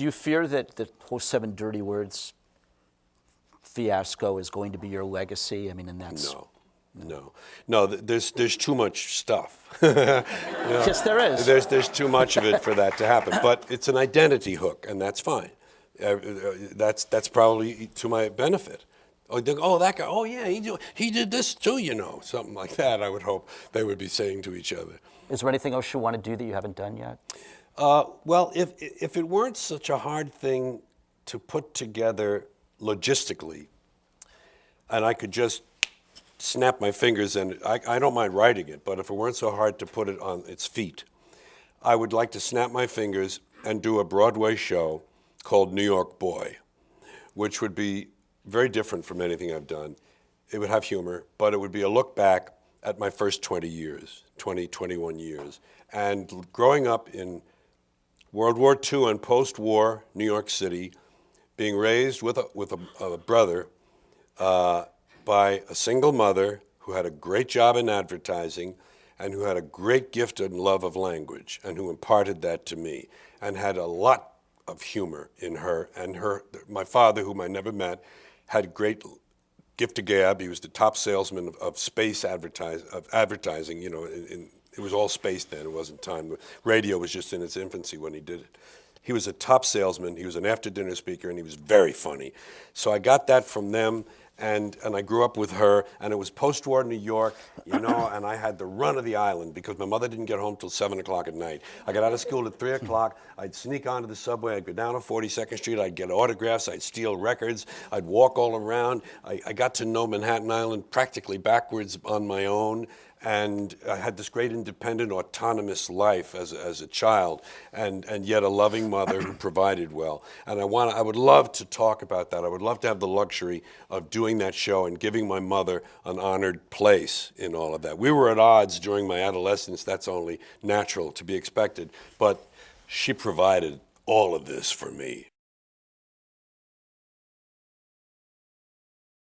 Do you fear that the whole 7 Dirty Words fiasco is going to be your legacy? I mean, and that's... No. There's too much stuff. You know, Yes, there is. There's too much of it for that to happen. But it's an identity hook, and that's fine. That's probably to my benefit. Oh, that guy. Oh, yeah, he did this too. Something like that. I would hope they would be saying to each other. Is there anything else you want to do that you haven't done yet? Well, if it weren't such a hard thing to put together logistically, and I could just snap my fingers, and I don't mind writing it, but if it weren't so hard to put it on its feet, I would like to snap my fingers and do a Broadway show called New York Boy, which would be very different from anything I've done. It would have humor, but it would be a look back at my first 21 years. And growing up in World War II and post-war New York City, being raised with a brother by a single mother who had a great job in advertising and who had a great gift and love of language and who imparted that to me and had a lot of humor in her. And my father, whom I never met, had a great gift of gab. He was the top salesman of space advertising. It was all space then. It wasn't time. Radio was just in its infancy when he did it. He was a top salesman. He was an after-dinner speaker, and he was very funny. So I got that from them. And I grew up with her, and it was post-war New York, and I had the run of the island because my mother didn't get home till 7 o'clock at night. I got out of school at 3 o'clock. I'd sneak onto the subway. I'd go down to 42nd Street. I'd get autographs. I'd steal records. I'd walk all around. I got to know Manhattan Island practically backwards on my own. And I had this great independent, autonomous life as a child, and yet a loving mother who provided well. And I would love to talk about that. I would love to have the luxury of doing that show and giving my mother an honored place in all of that. We were at odds during my adolescence. That's only natural to be expected. But she provided all of this for me.